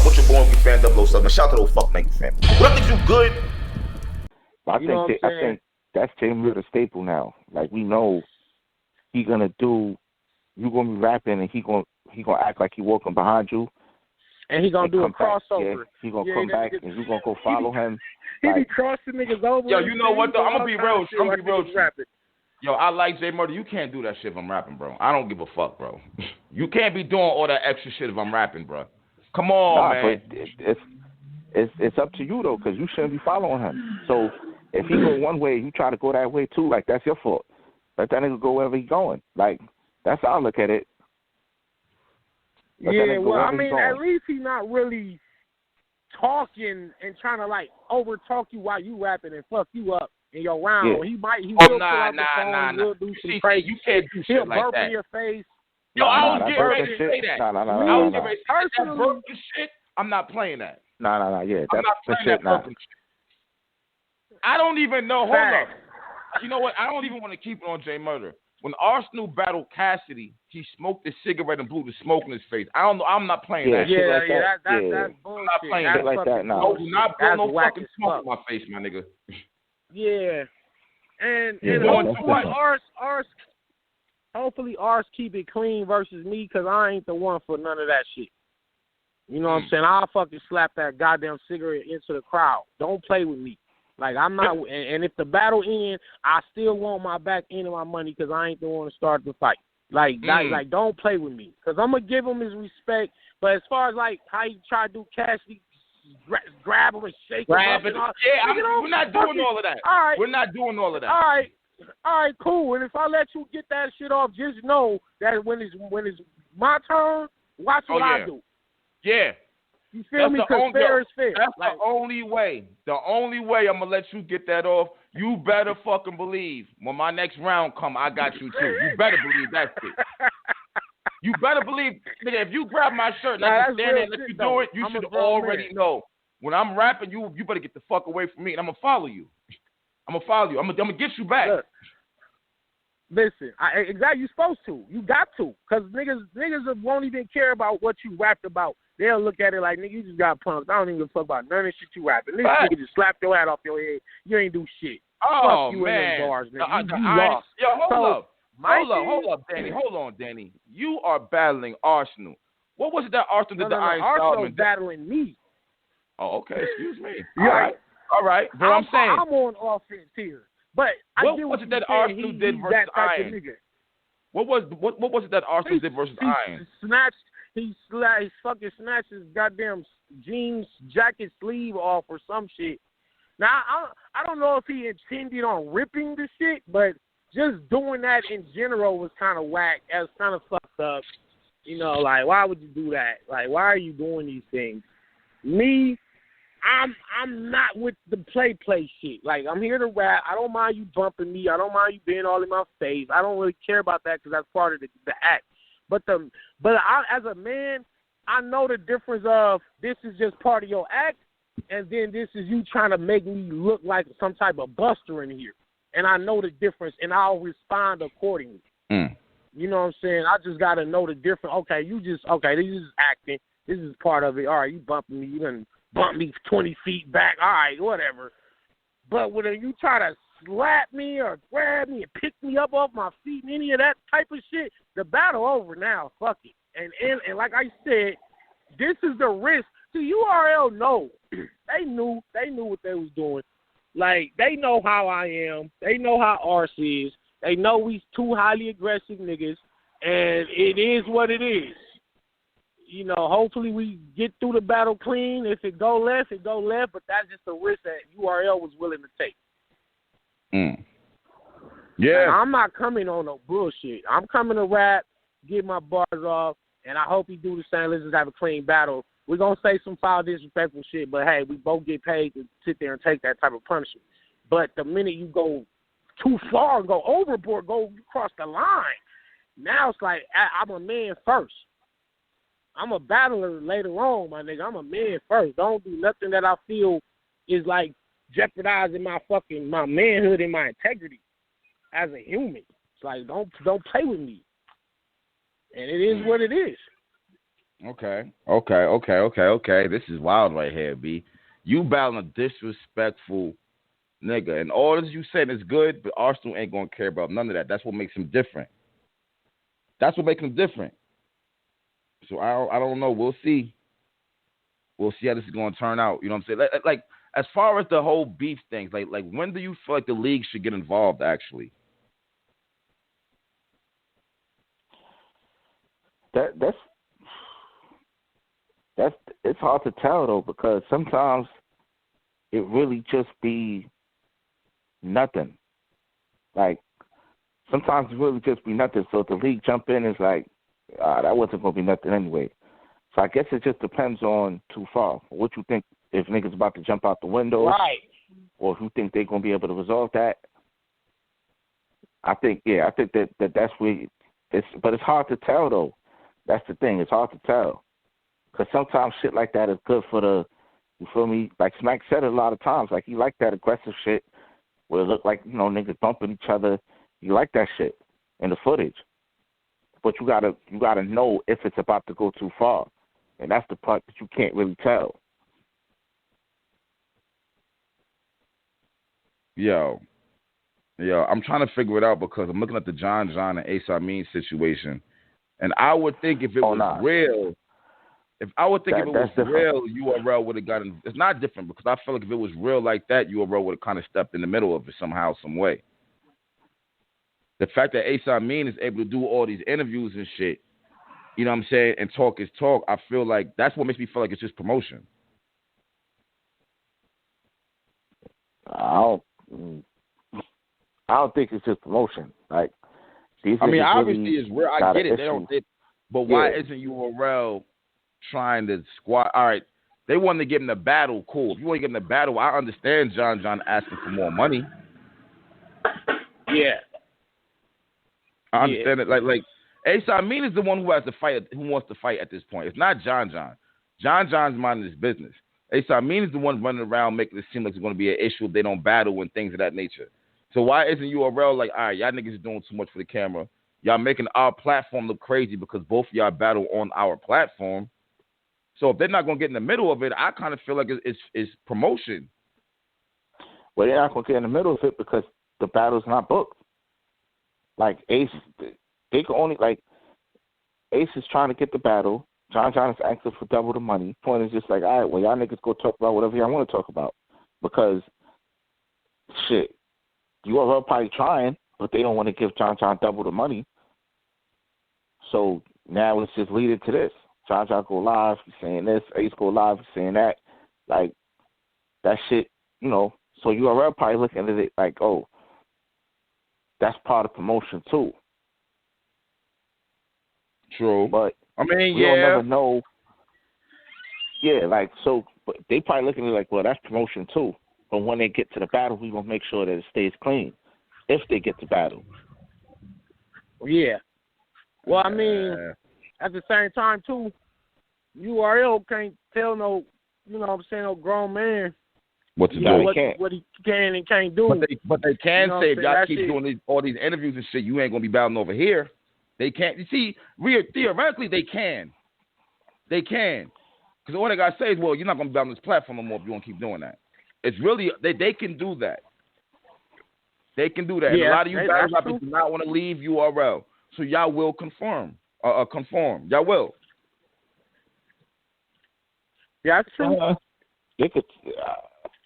with your boy fan 007. Shout out to those fuck nigga fam. What I think you good? I think that's Taylor the staple now. Like we know he gonna do. You gonna be rapping and he gonna act like he walking behind you. And he gonna do a crossover. He gonna come back and you gonna go follow him. He be crossing niggas over. Yo, you know what though? I'm gonna be real. Yo, I like J Murder. You can't do that shit if I'm rapping, bro. I don't give a fuck, bro. You can't be doing all that extra shit if I'm rapping, bro. Come on, man. But it's up to you though, because you shouldn't be following him. So if he go one way, you try to go that way too. Like that's your fault. Let that nigga go wherever he's going. Like that's how I look at it. Yeah, well, I mean, at least he's not really talking and trying to like over talk you while you rapping and fuck you up in your round. Yeah. He will pull out the phone, nah. He'll do some crazy. You can't do shit He'll like burp that. in your face. Yo, I was getting ready to say that. No. I was getting ready to say that burping shit. I'm not playing that. No. Yeah, I'm not playing that burping shit. I don't even know. Hold up. You know what? I don't even want to keep it on J Murder. When Arsonal battled Cassidy, he smoked a cigarette and blew the smoke in his face. I don't know. I'm not playing that. That's bullshit. I'm not playing that's that like that. No, do not blow no fucking smoke in my face, my nigga. Yeah, and hopefully Ars keep it clean versus me, because I ain't the one for none of that shit. You know what I'm saying? I'll fucking slap that goddamn cigarette into the crowd. Don't play with me. Like, I'm not, and if the battle ends, I still want my back end of my money, because I ain't the one to start the fight. Like, don't play with me, because I'm going to give him his respect. But as far as, like, how you try to do Cassidy, grab him and shake him up. We're not doing all of that. All right. We're not doing all of that. All right, cool. And if I let you get that shit off, just know that when it's my turn, watch what I do. Yeah. You feel me? Because fair is fair. That's the only way. The only way I'm going to let you get that off, you better fucking believe when my next round come, I got you too. You better believe that shit. You better believe, nigga, if you grab my shirt and I just stand there and let you do it, you should already know. When I'm rapping, you better get the fuck away from me, and I'm going to follow you. I'm going to get you back. Look, listen, exactly, you're supposed to. You got to. Because niggas won't even care about what you rapped about. They'll look at it like, nigga, you just got punked. I don't even give a fuck about none of the shit you rapping. This nigga just slapped your hat off your head. You ain't do shit. Oh, fuck you man. in them bars, nigga. You lost. Yo, hold up, Danny. Hold on, Danny. You are battling Arsonal. What was it that Arsonal did to Iron Arsenal's battling me. Oh, okay. Excuse me. Yeah. All right. But I'm saying. I'm on offense here. But what was it that Arsonal did versus Iron? What was it that Arsonal did versus Iron? He fucking snatched his goddamn jeans jacket sleeve off or some shit. Now, I don't know if he intended on ripping the shit, but just doing that in general was kind of whack. It was kind of fucked up. You know, like, why would you do that? Like, why are you doing these things? Me, I'm not with the play shit. Like, I'm here to rap. I don't mind you bumping me. I don't mind you being all in my face. I don't really care about that, because that's part of the act. But as a man, I know the difference of this is just part of your act, and then this is you trying to make me look like some type of buster in here. And I know the difference, and I'll respond accordingly. You know what I'm saying? I just got to know the difference. Okay, this is acting. This is part of it. All right, you bumping me. You done bump me 20 feet back. All right, whatever. But when you try to slap me or grab me and pick me up off my feet and any of that type of shit, the battle over now. Fuck it. And like I said, this is the risk. The URL know. They knew what they was doing. Like, they know how I am. They know how Ars is. They know we two highly aggressive niggas, and it is what it is. You know, hopefully we get through the battle clean. If it go left, it go left, but that's just a risk that URL was willing to take. Yeah. Now, I'm not coming on no bullshit. I'm coming to rap, get my bars off, and I hope he do the same. Let's just have a clean battle. We're going to say some foul, disrespectful shit, but, hey, we both get paid to sit there and take that type of punishment. But the minute you go too far and go overboard, you cross the line, now it's like I'm a man first. I'm a battler later on, my nigga. I'm a man first. Don't do nothing that I feel is, like, jeopardizing my manhood and my integrity as a human. It's like, don't play with me. And it is what it is. Okay. This is wild right here, B. You battling a disrespectful nigga, and all this you saying is good, but Arsenal ain't gonna care about none of that. That's what makes him different. That's what makes him different. So I don't know. We'll see. We'll see how this is gonna turn out. You know what I'm saying? Like as far as the whole beef things, like when do you feel like the league should get involved? Actually, That's it's hard to tell though, because sometimes it really just be nothing. Like sometimes it really just be nothing. So if the league jump in, it's like that wasn't gonna be nothing anyway. So I guess it just depends on too far. What you think, if niggas about to jump out the window, Right. or if you think they're gonna be able to resolve that. I think that's where it's. But it's hard to tell though. That's the thing. It's hard to tell. Because sometimes shit like that is good for the, you feel me? Like Smack said it a lot of times. Like, he liked that aggressive shit where it looked like, niggas bumping each other. You like that shit in the footage. But you gotta know if it's about to go too far. And that's the part that you can't really tell. Yo, I'm trying to figure it out because I'm looking at the John and Ace Amin situation. And I would think if it was real, if I would think if it was real, URL would have gotten. It's not different because I feel like if it was real like that, URL would have kind of stepped in the middle of it somehow, some way. The fact that Ace Amin is able to do all these interviews and shit, you know what I'm saying, and talk his talk, I feel like that's what makes me feel like it's just promotion. I don't think it's just promotion. Like, obviously really it's real. I get it. But why isn't URL trying to squat? All right, they wanted to get him the battle. Cool. If you want to get him the battle, I understand John asking for more money. Yeah. I understand it. Like Ace Amin is the one who has to fight, who wants to fight at this point. It's not John. John's minding his business. Ace Amin is the one running around making it seem like it's going to be an issue if they don't battle and things of that nature. So why isn't URL like, all right, y'all niggas is doing too much for the camera. Y'all making our platform look crazy because both of y'all battle on our platform. So if they're not going to get in the middle of it, I kind of feel like it's promotion. Well, they're not going to get in the middle of it because the battle's not booked. Like, Ace, they can only, like, Ace is trying to get the battle. John is asking for double the money. Point is just like, all right, well, y'all niggas go talk about whatever y'all want to talk about. Because, shit, URL probably trying, but they don't want to give John double the money. So now it's just leading to this. John go live, he's saying this. Ace go live, he's saying that. Like, that shit, so URL probably looking at it like, oh, that's part of promotion too. True. But we don't never know. Yeah, like, so but they probably looking at it like, well, that's promotion too. But when they get to the battle, we gonna make sure that it stays clean. If they get to battle. Yeah. Well, I mean, at the same time too, URL can't tell no grown man what to do. What he can and can't do. But they can say if y'all keep doing all these interviews and shit, you ain't gonna be battling over here. They can't. You see, theoretically they can. They can, because all they gotta say is, well, you're not gonna be on this platform no more if you want to keep doing that. It's really they can do that. They can do that. Yeah, and a lot of you guys do not want to leave URL, so y'all will conform. Y'all will. Yeah, that's true. They could.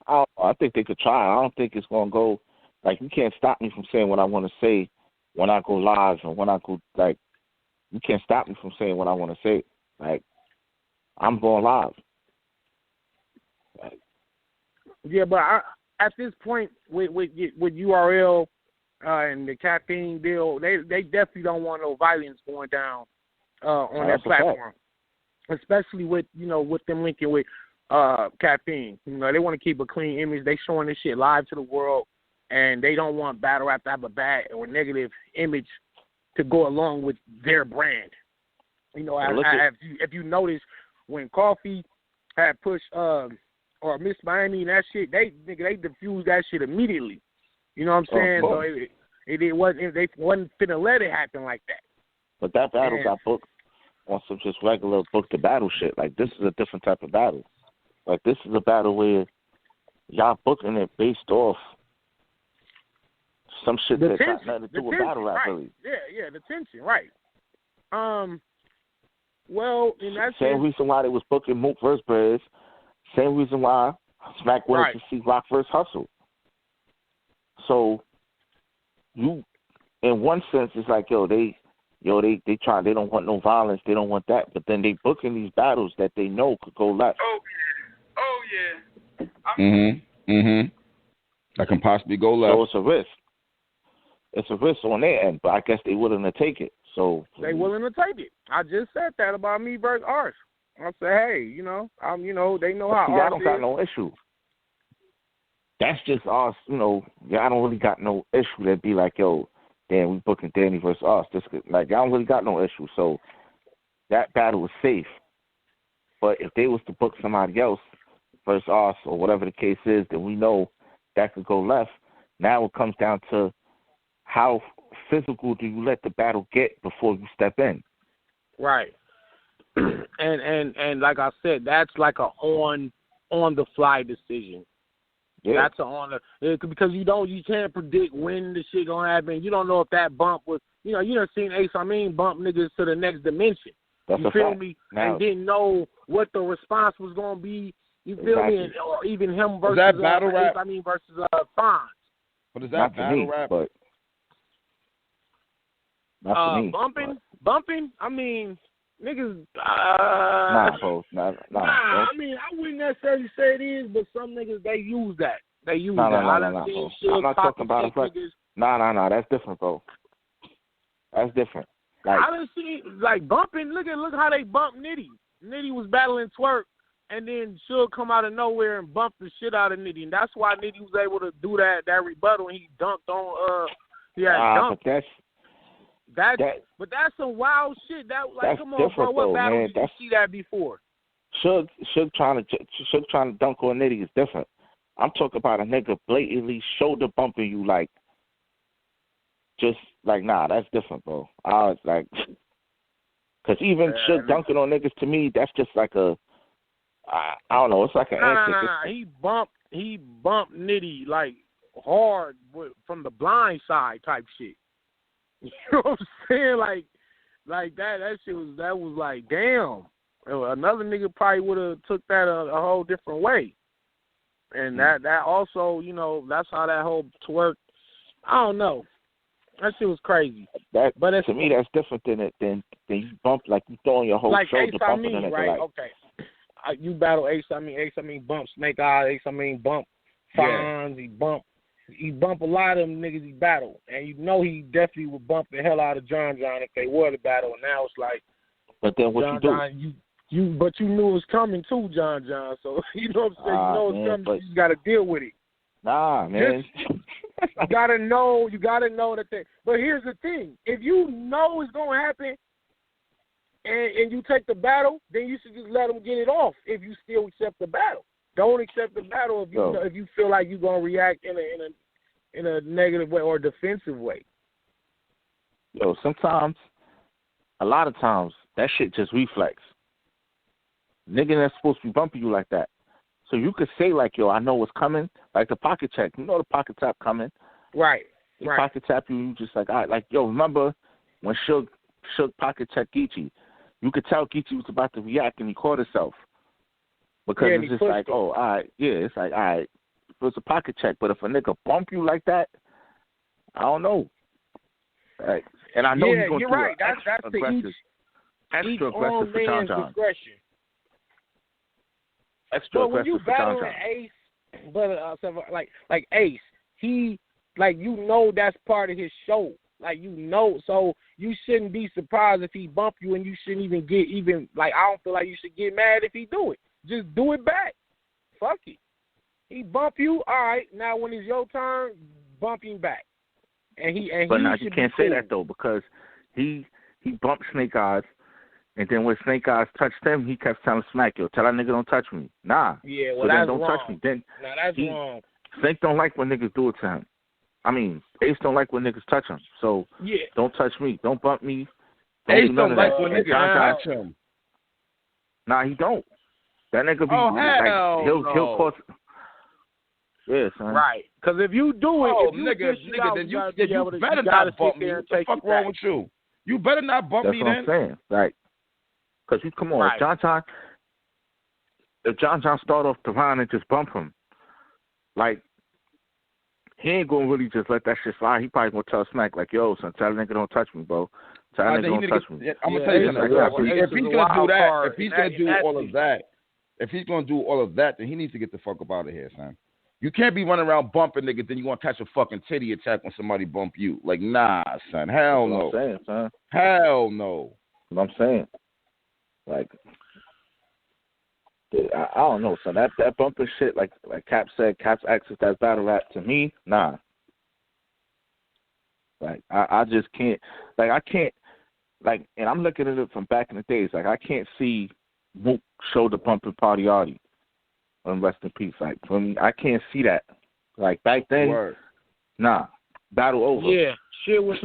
I think they could try. I don't think it's gonna go. Like, you can't stop me from saying what I want to say when I go live and when I go, like, you can't stop me from saying what I want to say. Like, I'm going live. Like, yeah, but at this point with URL and the caffeine deal, they definitely don't want no violence going down on that platform, especially with them linking with caffeine. They want to keep a clean image. They showing this shit live to the world, and they don't want battle rap to have a bad or negative image to go along with their brand. If you notice, when Coffee had pushed or Miss Miami and that shit, they diffused that shit immediately. You know what I'm saying? So it wasn't finna let it happen like that. But that battle got booked. on some just regular book to battle shit. Like, this is a different type of battle. Like, this is a battle where y'all booking it based off some shit that got nothing to do with battle rap, right. really. Yeah, the tension, right. Well, in that same reason why they was booking Mook versus Brez. Same reason why Smack wanted to see Rock versus Hustle. So, you, in one sense, it's like, they try. They don't want no violence. They don't want that. But then they booking these battles that they know could go left. Oh yeah. That can possibly go left. So it's a risk. It's a risk on their end, but I guess they willing to take it. So they willing to take it. I just said that about me versus Ars. I said, hey, they know how I don't got no issue. That's just us, I don't really got no issue that be like, yo, damn, we booking Danny versus us. I don't really got no issue. So that battle was safe. But if they was to book somebody else versus us or whatever the case is, then we know that could go left. Now it comes down to how physical do you let the battle get before you step in? Right. And like I said, that's like a on the fly decision. Yeah. That's because you can't predict when the shit gonna happen. You don't know if that bump was, you done seen Ace Amin bump niggas to the next dimension. That's you feel me? Now, and didn't know what the response was gonna be. You feel me? And, or even him versus that battle rap? Ace Amin versus Fonz. But is that battle rap? But not for me. Bumping. I mean, niggas. Nah, bro. Nah. I mean, I wouldn't necessarily say it is, but some niggas they use that. They use that. No, bro. I'm not talking about it. Like, nah. That's different, bro. That's different. Like, I done see like bumping. Look how they bumped Nitty. Nitty was battling Twerk, and then Suge come out of nowhere and bump the shit out of Nitty, and that's why Nitty was able to do that rebuttal. And he dunked on dunked. But but that's some wild shit. Come on, bro. What battle did you see that before? Suge trying to dunk on Nitty is different. I'm talking about a nigga blatantly shoulder bumping you that's different, bro. I was like, because even Suge dunking on niggas to me, that's just like I don't know. It's like an antic. Nah. He bumped Nitty like hard from the blind side type shit. You know what I'm saying? Like that shit was like, damn. Another nigga probably would have took that a whole different way. And that also, that's how that whole Twerk. I don't know. That shit was crazy. But to me, that's different than you bump, like you throwing your whole shoulder bumping in it. Right? Okay. You battle Ace Amin bump Snake Eyes, Ace Amin bump Fonz, he bump a lot of them niggas he battled. And he definitely would bump the hell out of John if they were to battle. And now it's like, but then what John, you do? But you knew it was coming too, John. So you know what I'm saying? It's coming. You just got to deal with it. Nah, man. You gotta know that thing. But here's the thing: if you know it's gonna happen, and you take the battle, then you should just let them get it off. If you still accept the battle, don't accept the battle if you feel like you're gonna react in a negative way or defensive way. Yo, a lot of times, that shit just reflex. Nigga that's supposed to be bumping you like that. So you could say like, yo, I know what's coming, like the pocket check. You know the pocket tap coming. Right. They pocket tap you just like, all right, like, yo, remember when Suge pocket checked Geechee? You could tell Geechee was about to react and he caught himself. Because it's just like, all right, it's like, all right, it was a pocket check. But if a nigga bump you like that, I don't know. Right. And I know he's going to do right. That's aggressive. Extra aggressive for John. Discretion. Extra aggressive for John. But like Ace, he that's part of his show. So you shouldn't be surprised if he bump you, and you shouldn't even I don't feel like you should get mad if he do it. Just do it back. Fuck it. He bump you, all right. Now when it's your turn, bump him back. But now you can't say that though, because he bumped Snake Eyes. And then when Snake Eyes touched him, he kept telling Smack, yo, tell that nigga don't touch me. Nah. Yeah, well, so that's then don't wrong. touch me. Then that's wrong. Snake don't like when niggas do it to him. I mean, Ace don't like when niggas touch him. So don't touch me. Don't bump me. Don't Ace do none don't of like that. when And niggas John touch John, him. nah, he don't. That nigga be Oh, like, hell he'll no. cause. Yeah, son. Right. Because if you do it, Oh, if you nigga, dish it out, then you gotta you be able to, better you gotta not bump sit me. there What and the take fuck it wrong back. with you? You better not bump That's me what then. I'm saying. Like, because you come on, Right. if John John start off the line and just bump him, like, he ain't gonna really just let that shit slide. He probably gonna tell Smack like, "Yo, son, tell that nigga don't touch me, bro. Tell that nigga don't touch me." I'm gonna tell you something. Yeah, If he's gonna do that, if he's gonna do all of that, if he's gonna do all of that, then he needs to get the fuck up out of here, son. You can't be running around bumping niggas, then you want to catch a fucking titty attack when somebody bump you. Like, nah, son. Hell no. That's what I'm saying, son. Hell no. What I'm saying. Like, I don't know, son. That bumping shit, like Cap said, Cap's access that battle rap to me, nah. Like, I just can't. Like, I can't. Like, and I'm looking at it from back in the days. Like, I can't see Mook shoulder bumping Party Artie. And rest in peace. Like, for me, I can't see that. Like, back then, nah. Battle over. Yeah, shit was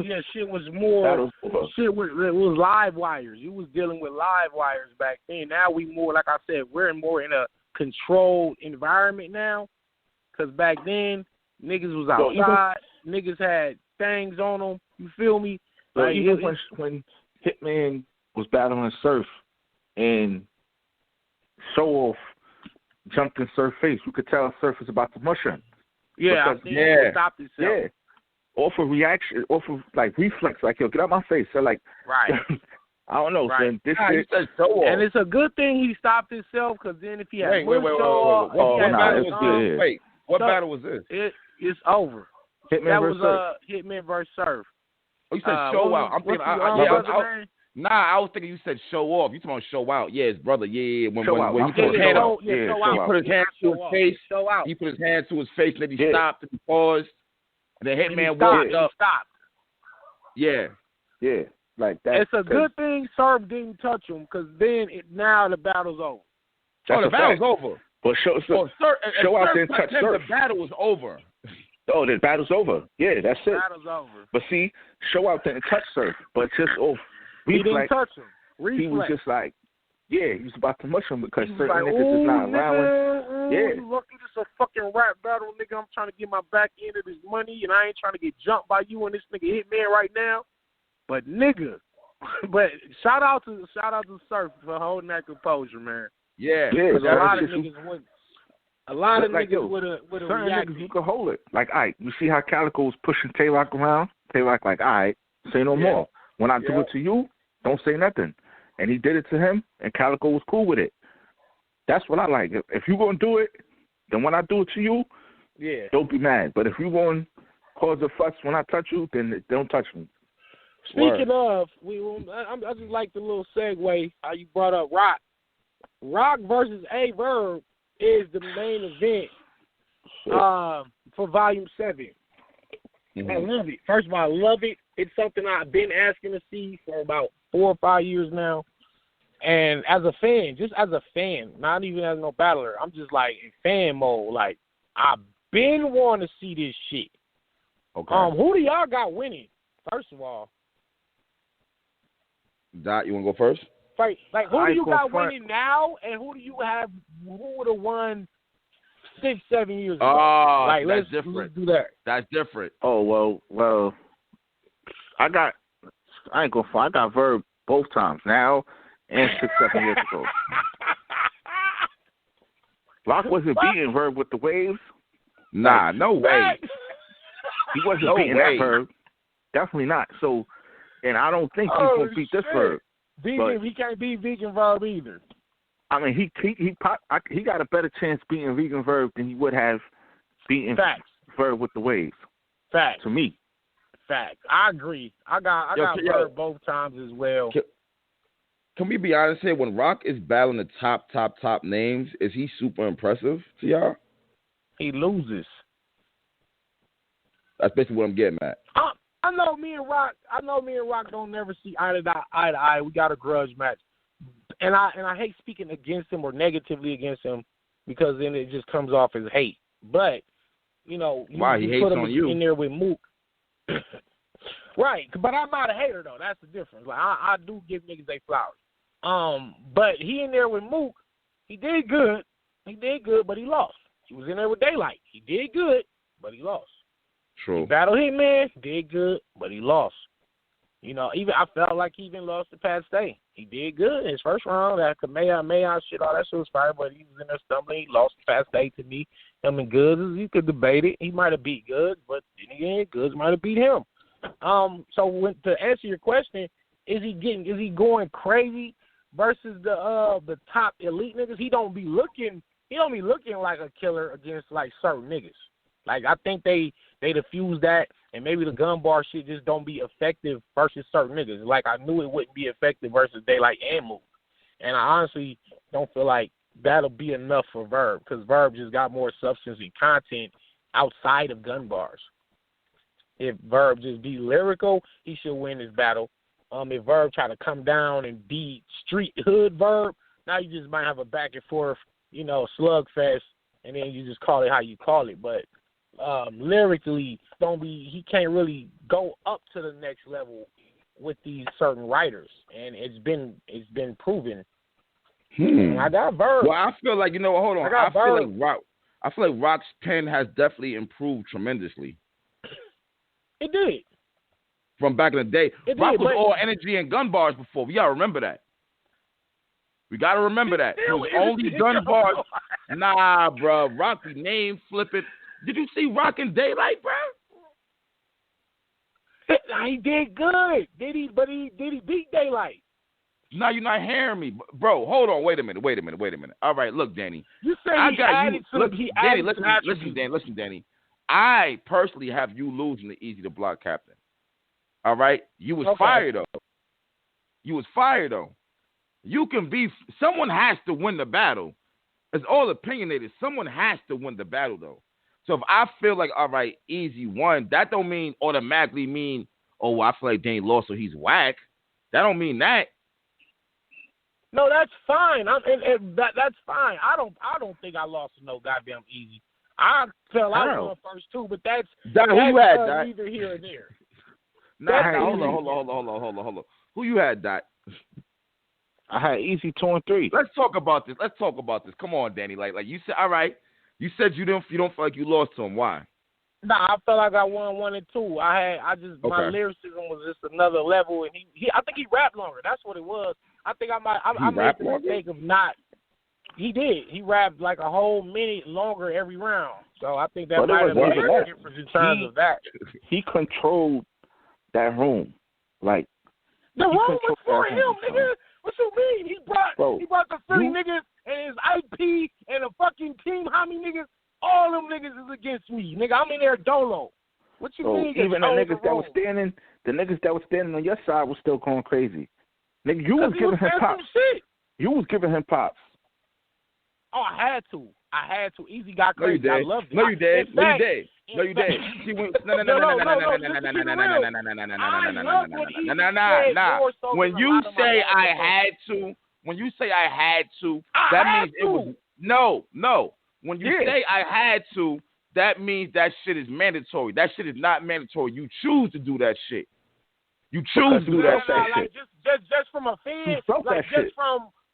more. Battle over. It was live wires. You was dealing with live wires back then. Now we more, like I said, we're more in a controlled environment now. Because back then, niggas was outside. Niggas had things on them. You feel me? So like, even when Hitman was battling Surf and Show Off jumped in Surf's face, you could tell Surf was about to mush him. Yeah, because, it stopped itself. Yeah. Off of reaction, off of like reflex, like, yo, get out my face. So like, right. I don't know. Right. Then this shit, and it's a good thing he stopped himself, because then if he had wait. What battle was this? It's over. Hitman that versus was Hitman versus Surf. Oh, you said show out. I'm thinking. I was thinking you said show off. You talking about show out? Yeah, his brother. Yeah. When he put his hand out, he put his hand to his face. He put his hand to his face, and then he stopped and he paused, and then Hitman walked up. Stopped. Yeah. Like that. It's a good thing Surf didn't touch him, because then now the battle's over. The battle's over. But show out didn't touch Surf. The battle was over. Oh, the battle's over. Yeah, that's it. The battle's over. But see, Show Out didn't touch Surf, but just off reflex. He didn't touch him. Reflex. He was just like, he was about to mush him because certain like, niggas is not allowing. You lucky this a fucking rap battle, nigga. I'm trying to get my back end of this money, and I ain't trying to get jumped by you and this nigga Hitman right now. But nigga, shout out to Surf for holding that composure, man. Yeah. A lot of niggas would. A lot of niggas would have certain reacted. niggas you could hold it. Like, all right, you see how Calico was pushing Tay-Rock around? Tay-Rock like, all right, say no more. When I do it to you, don't say nothing. And he did it to him, and Calico was cool with it. That's what I like. If you're going to do it, then when I do it to you, don't be mad. But if you're going to cause a fuss when I touch you, then don't touch me. Speaking of, I just like the little segue how you brought up Rock. Rock versus A-Verb is the main event for Volume 7. Mm-hmm. I love it. First of all, I love it. It's something I've been asking to see for about 4 or 5 years now. And as a fan, not even as no battler, I'm just like in fan mode. Like, I've been wanting to see this shit. Okay. Who do y'all got winning, first of all? Dot, you want to go first? Like, who do you got winning now, and who would have won 6, 7 years ago? Oh, like, that's let's different. do that. That's different. Oh, well, I ain't gonna front. I got Verb both times, now and 6, 7 years ago. Rock wasn't beating Verb with the waves. Nah, no way. He wasn't beating that Verb. Definitely not. So, and I don't think he's gonna beat this Verb. He can't beat Vegan Verb either. I mean, he got a better chance beating Vegan Verb than he would have beating Verb with the waves. Facts. To me. Facts. I agree. I got Verb both times as well. Can we be honest here? When Rock is battling the top names, is he super impressive to y'all? He loses. That's basically what I'm getting at. I know me and Rock don't never see eye to eye. We got a grudge match. And I hate speaking against him or negatively against him, because then it just comes off as hate. But, you why he hates put him on you in there with Mook. Right, but I'm not a hater though. That's the difference. Like I do give niggas they flowers. But he in there with Mook, he did good. He did good, but he lost. He was in there with Daylight. He did good, but he lost. True. He battled Hitman, did good, but he lost. You know, even I felt like he even lost to Pat Stay. He did good in his first round. That Kamehameha shit, all that shit was fire, but he was in there stumbling. He lost to Pat Stay to me. Him and Goods, you could debate it. He might have beat Goods, but then again, Goods might have beat him. So to answer your question, is he going crazy versus the top elite niggas? He don't be looking like a killer against like certain niggas. Like I think they diffuse that, and maybe the gun bar shit just don't be effective versus certain niggas. Like I knew it wouldn't be effective versus Daylight and Mook, and I honestly don't feel like that'll be enough for Verb because Verb just got more substance and content outside of gun bars. If Verb just be lyrical, he should win this battle. If Verb try to come down and be street hood Verb, now you just might have a back and forth, slugfest, and then you just call it how you call it. But lyrically, he can't really go up to the next level with these certain writers, and it's been proven. I got Verb. Well, I feel like hold on. I feel like Rock's pen has definitely improved tremendously. It did. From back in the day. Rock was but all energy and gun bars before. We gotta remember that. We gotta remember that. It was only gun bars. Nah, bro. Rock be name flipping. Did you see Rock in Daylight, bro? He did good. Did he beat Daylight? No, you're not hearing me. Bro, hold on. Wait a minute. All right, look, Danny. You say Listen, Danny. I personally have you losing the Easy to Block captain. All right? You was fired, though. You can be – someone has to win the battle. It's all opinionated. Someone has to win the battle, though. So if I feel like, all right, Easy won, that don't automatically mean, oh, I feel like Danny lost, so he's whack. That don't mean that. No, that's fine. That's fine. I don't think I lost to no goddamn Easy. I fell out on the first two, but that's neither here or there. Hold on. Who you had, Dot? I had Easy 2 and 3. Let's talk about this. Come on, Danny. Like you said, all right. You said you don't feel like you lost to him. Why? Nah, I felt like I won 1 and 2. My lyricism was just another level, and I think he rapped longer. That's what it was. I think I made the mistake of not. He did. He rapped like a whole minute longer every round. So I think that might have made a difference in terms of that. He controlled that room. Like the room was for him, nigga. What you mean? He brought the Philly niggas and his IP and the fucking team. How many niggas? All them niggas is against me, nigga. I'm in there dolo. What you mean? Even the niggas that was standing on your side was still going crazy. Nigga, you was giving him pops. You was giving him pops. Oh, I had to. Easy got crazy. I loved it. No, you did. She went. Nah. When you say I had to, that means it was no. When you say I had to, that means that shit is mandatory. That shit is not mandatory. You choose to do that shit. You choose to do that shit. Just from a fan, from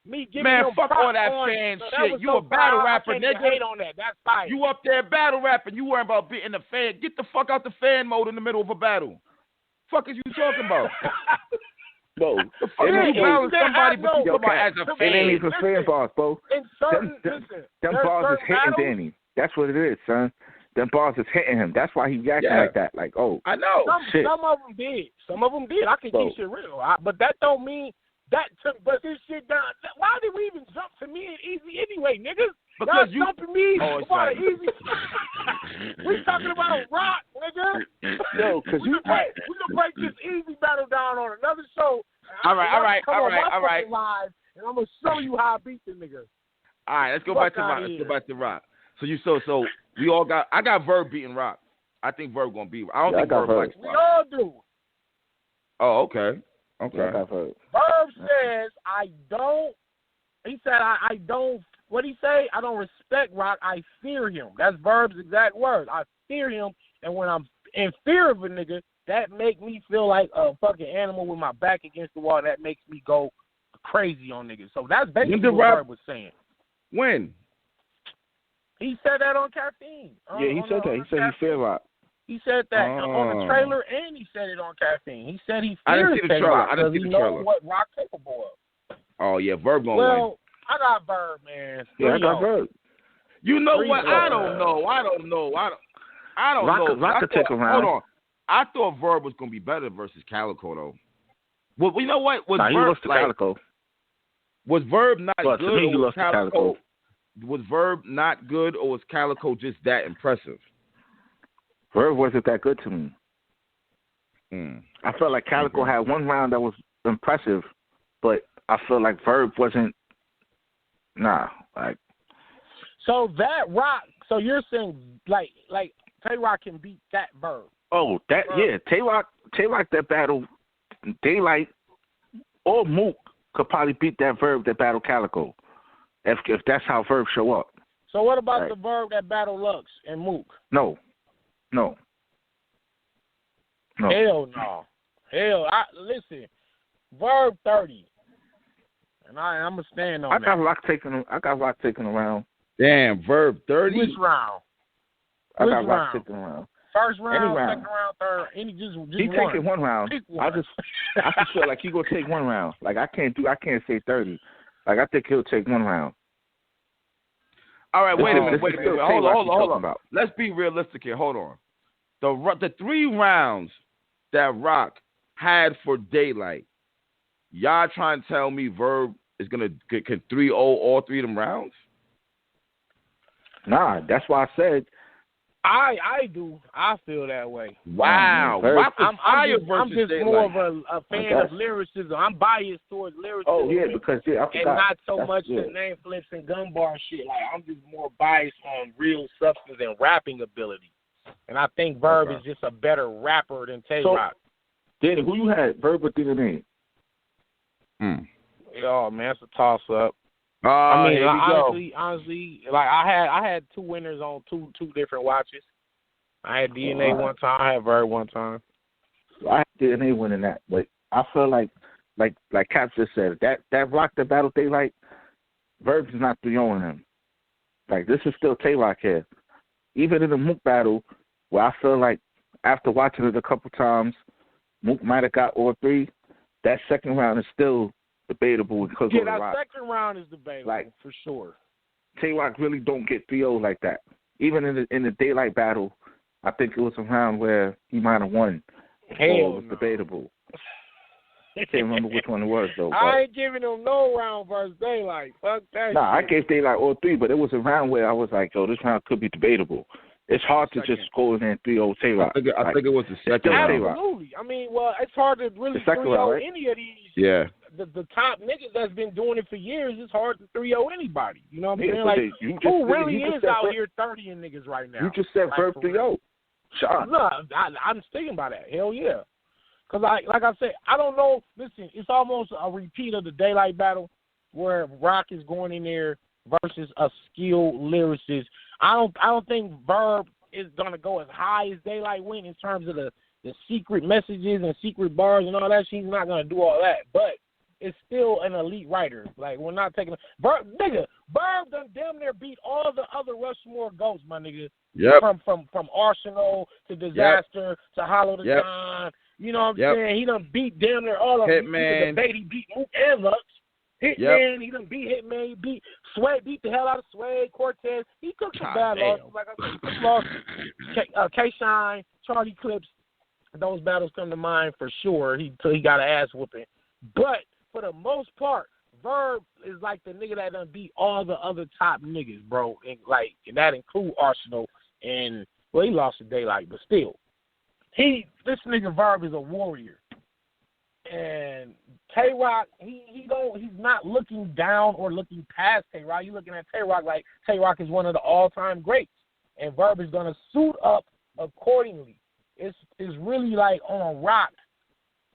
me giving man, him fuck all that fan shit. You a battle rapper, nigga. Hate on that. That's fine. You up there battle rapping. You worrying about beating the fan. Get the fuck out the fan mode in the middle of a battle. Fuck is you talking about? No. The fuck is you battling somebody but you talking about as a fan? It ain't even fan bars, bro. Them bars is hitting Danny. That's what it is, son. Them bars is hitting him. That's why he reacting like that. Like, oh, I know. Some of them did. I can keep shit real. But that don't mean that took this shit down. Why did we even jump to me and Easy anyway, niggas? Because y'all jumping me about Easy. We talking about Rock, nigga. Yo, because we gonna break this Easy battle down on another show. All right. Live, and I'm gonna show you how I beat the nigga. All right, let's go back to Rock. So we all got. I got Verb beating Rock. I think Verb gonna beat. I don't think Verb likes Rock. We all do. Oh, okay. Verb says I don't. He said I don't. What he say? I don't respect Rock. I fear him. That's Verb's exact words. I fear him, and when I'm in fear of a nigga, that make me feel like a fucking animal with my back against the wall. That makes me go crazy on niggas. So that's basically what Verb was saying. When? He said that on Caffeine. He said that. He said he feel like. He said that on the trailer, and he said it on Caffeine. He said he I didn't fears see the trailer. because he knows what Rock capable of. Oh yeah, Verb gonna win. Well, I got Verb, man. Yeah, I got Verb. You know what? I don't know. I don't know. Rock could take a round. Hold on. I thought Verb was gonna be better versus Calico though. Well, you know what? Was he Verb lost to Calico. Was Verb not good? To me, he lost to Calico. Was Verb not good, or was Calico just that impressive? Verb wasn't that good to me. I felt like Calico had one round that was impressive, but I feel like Verb wasn't. So that Rock. So you're saying like Tay-Rock can beat that Verb? Oh, that yeah. Tay-Rock that battle, Daylight or Mook could probably beat that Verb that battle Calico, if that's how Verb show up. So what about the Verb that battle Lux and Mook? No. Hell no. Listen, Verb 30, and I'm gonna stand on that. I got Rock taking around. Damn, Verb 30. Which round? I got Rock taking around. First round, any round. Second round, third. He taking one round. I just feel like he gonna take one round. Like I can't say 30. Like I think he'll take one round. All right, wait a minute. Hold on. About. Let's be realistic here. Hold on. The 3 rounds that Rock had for Daylight, y'all trying to tell me Verb is gonna get 3-0 all 3 of them rounds? Nah, that's why I said. I do. I feel that way. Wow. I'm just more of a fan of lyricism. I'm biased towards lyricism. Oh, yeah, because, I forgot. And not so much the name flips and gun bar shit. Like, I'm just more biased on real substance and rapping ability. And I think Verb is just a better rapper than Tay-Rock. So, Danny, who you had, Verb or DNA? Oh, man, it's a toss-up. I mean, honestly, like I had 2 winners on two different watches. I had DNA one time. I had Verb one time. I had DNA winning that, but I feel like Cap just said, that Rock that battle Daylight, Verb is not 3-0 him. Like this is still Tay-Rock here. Even in the Mook battle, where I feel like after watching it a couple times, Mook might have got all 3. That second round is still debatable because of that Rock. Second round is debatable for sure. Tay-Rock really don't get 3-0 like that. Even in the Daylight battle, I think it was a round where he might have won. It was debatable. I can't remember which one it was though. I ain't giving him no round versus Daylight. Fuck that. Nah, I gave Daylight all 3, but it was a round where I was like, yo, this round could be debatable. It's hard to just go in there and 3-0 Tay-Rock. I think it was the second round. Absolutely. I mean, well, it's hard to really 3-0 any of these. Yeah. The top niggas that's been doing it for years, it's hard to 3-0 anybody. You know what I'm saying? Like, who really is out here 30ing niggas right now? You just said Verb 3-0. Sure. No, I'm sticking by that. Hell yeah. Because, like I said, I don't know. Listen, it's almost a repeat of the Daylight battle where Rock is going in there versus a skilled lyricist. I don't think Verb is going to go as high as Daylight went in terms of the secret messages and secret bars and all that. She's not going to do all that. But it's still an elite writer. Like, we're not taking Verb done damn near beat all the other Rushmore goats, my nigga. Yep. From Arsonal to Disaster to Hollow the Don. You know what I'm saying? He done beat damn near all of them. Hitman. He beat Mook and Lux. Hitman, he done beat Hitman. He beat Sway, beat the hell out of Sway, Cortez. He took some bad losses. Like I said, he took losses. K-Shine, Charlie Clips, those battles come to mind for sure. He got an ass whooping. But for the most part, Verb is like the nigga that done beat all the other top niggas, bro. And that include Arsonal. And, well, he lost to Daylight, but still. This nigga Verb is a warrior. And Tay-Rock, he's not looking down or looking past Tay-Rock. You're looking at Tay-Rock like Tay-Rock is one of the all-time greats. And Verb is going to suit up accordingly. It's really like on Rock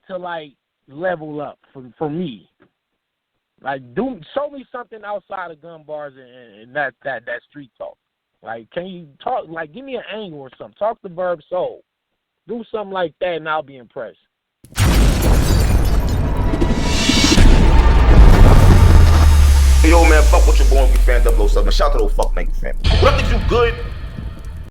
to like level up for me. Like, show me something outside of gun bars and that street talk. Like, can you talk? Like, give me an angle or something. Talk to Verb Soul. Do something like that, and I'll be impressed. Yo, man, fuck what your boy, we fan 007. Shout out to the fuck nigga, fam. What up, niggas, you good?